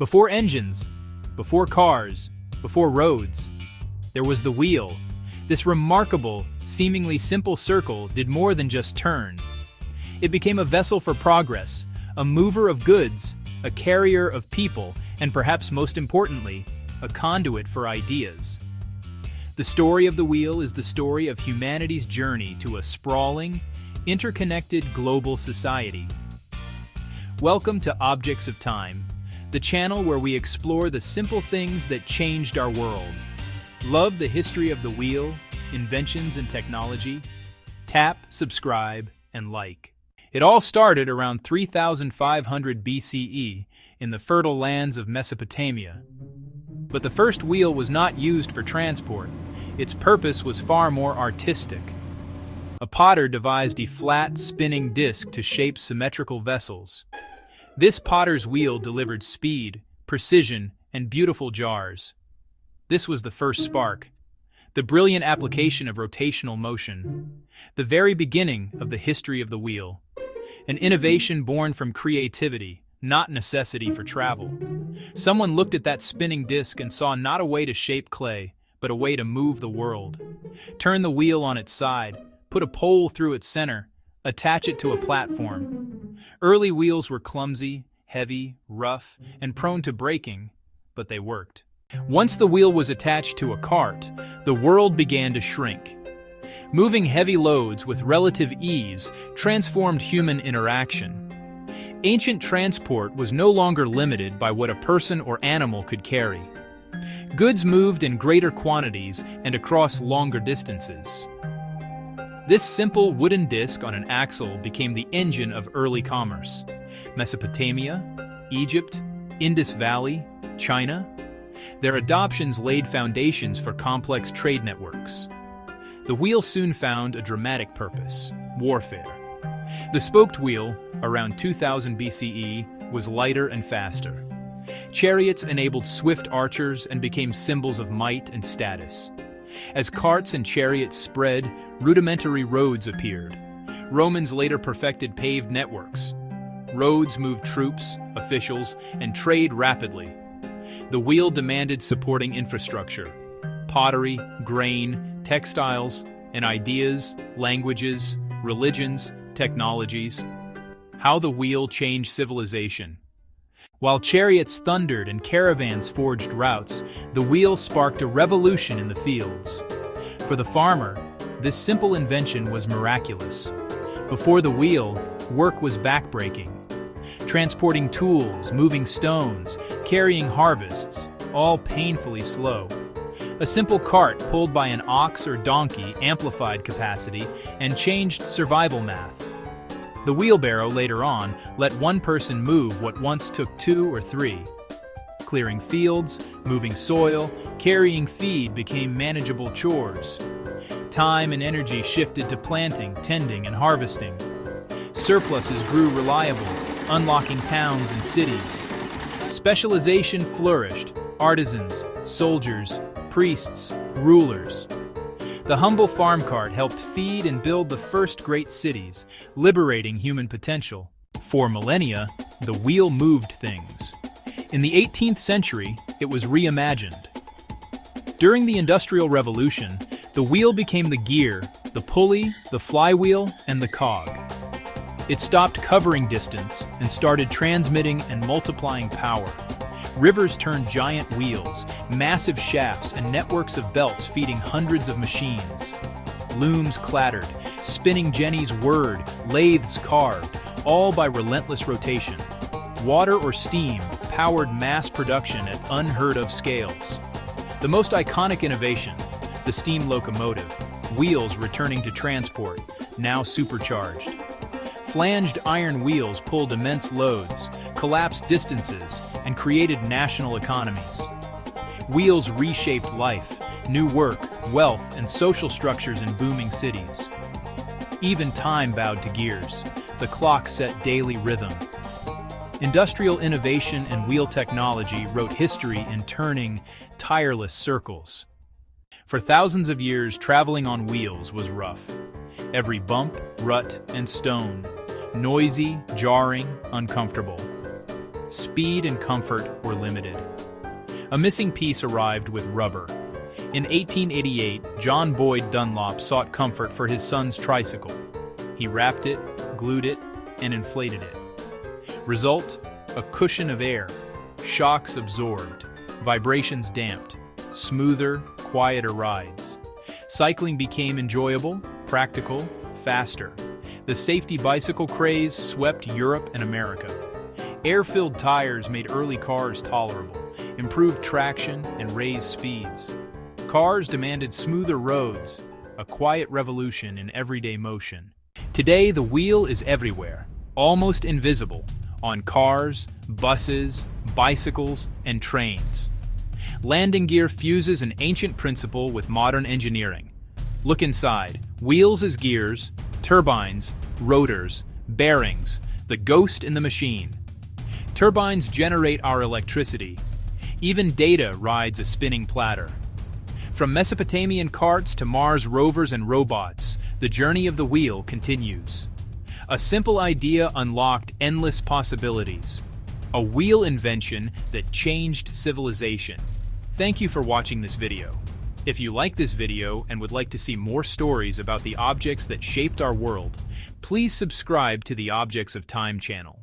Before engines, before cars, before roads, there was the wheel. This remarkable, seemingly simple circle did more than just turn. It became a vessel for progress, a mover of goods, a carrier of people, and perhaps most importantly, a conduit for ideas. The story of the wheel is the story of humanity's journey to a sprawling, interconnected global society. Welcome to Objects of Time, the channel where we explore the simple things that changed our world. Love the history of the wheel, inventions and technology? Tap, subscribe, and like. It all started around 3500 BCE in the fertile lands of Mesopotamia. But the first wheel was not used for transport. Its purpose was far more artistic. A potter devised a flat, spinning disc to shape symmetrical vessels. This potter's wheel delivered speed, precision, and beautiful jars. This was the first spark, the brilliant application of rotational motion, the very beginning of the history of the wheel. An innovation born from creativity, not necessity for travel. Someone looked at that spinning disc and saw not a way to shape clay, but a way to move the world. Turn the wheel on its side, put a pole through its center, attach it to a platform. Early wheels were clumsy, heavy, rough, and prone to breaking, but they worked. Once the wheel was attached to a cart, the world began to shrink. Moving heavy loads with relative ease transformed human interaction. Ancient transport was no longer limited by what a person or animal could carry. Goods moved in greater quantities and across longer distances. This simple wooden disc on an axle became the engine of early commerce. Mesopotamia, Egypt, Indus Valley, China. Their adoptions laid foundations for complex trade networks. The wheel soon found a dramatic purpose: warfare. The spoked wheel, around 2000 BCE, was lighter and faster. Chariots enabled swift archers and became symbols of might and status. As carts and chariots spread, rudimentary roads appeared. Romans later perfected paved networks. Roads moved troops, officials, and trade rapidly. The wheel demanded supporting infrastructure: pottery, grain, textiles, and ideas, languages, religions, technologies. How the wheel changed civilization. While chariots thundered and caravans forged routes, the wheel sparked a revolution in the fields. For the farmer, this simple invention was miraculous. Before the wheel, work was backbreaking. Transporting tools, moving stones, carrying harvests, all painfully slow. A simple cart pulled by an ox or donkey amplified capacity and changed survival math. The wheelbarrow later on let one person move what once took two or three. Clearing fields, moving soil, carrying feed became manageable chores. Time and energy shifted to planting, tending, and harvesting. Surpluses grew reliable, unlocking towns and cities. Specialization flourished: artisans, soldiers, priests, rulers. The humble farm cart helped feed and build the first great cities, liberating human potential. For millennia, the wheel moved things. In the 18th century, it was reimagined. During the Industrial Revolution, the wheel became the gear, the pulley, the flywheel, and the cog. It stopped covering distance and started transmitting and multiplying power. Rivers turned giant wheels, massive shafts, and networks of belts feeding hundreds of machines. Looms clattered, spinning jennies whirred, lathes carved, all by relentless rotation. Water or steam powered mass production at unheard-of scales. The most iconic innovation, the steam locomotive, wheels returning to transport, now supercharged. Flanged iron wheels pulled immense loads, collapsed distances, and created national economies. Wheels reshaped life, new work, wealth, and social structures in booming cities. Even time bowed to gears. The clock set daily rhythm. Industrial innovation and wheel technology wrote history in turning, tireless circles. For thousands of years, traveling on wheels was rough. Every bump, rut, and stone. Noisy, jarring, uncomfortable. speed and comfort were limited. A missing piece arrived with rubber. In 1888, John Boyd Dunlop sought comfort for his son's tricycle. He wrapped it, glued it, and inflated it. Result: a cushion of air, shocks absorbed, vibrations damped, smoother, quieter rides. Cycling became enjoyable, practical, faster. The safety bicycle craze swept Europe and America. Air-filled tires made early cars tolerable, improved traction, and raised speeds. Cars demanded smoother roads, a quiet revolution in everyday motion. Today, the wheel is everywhere, almost invisible, on cars, buses, bicycles, and trains. Landing gear fuses an ancient principle with modern engineering. Look inside: wheels as gears, turbines, rotors, bearings, the ghost in the machine. Turbines generate our electricity. Even data rides a spinning platter. From Mesopotamian carts to Mars rovers and robots, the journey of the wheel continues. A simple idea unlocked endless possibilities. A wheel invention that changed civilization. Thank you for watching this video. If you like this video and would like to see more stories about the objects that shaped our world, please subscribe to the Objects of Time channel.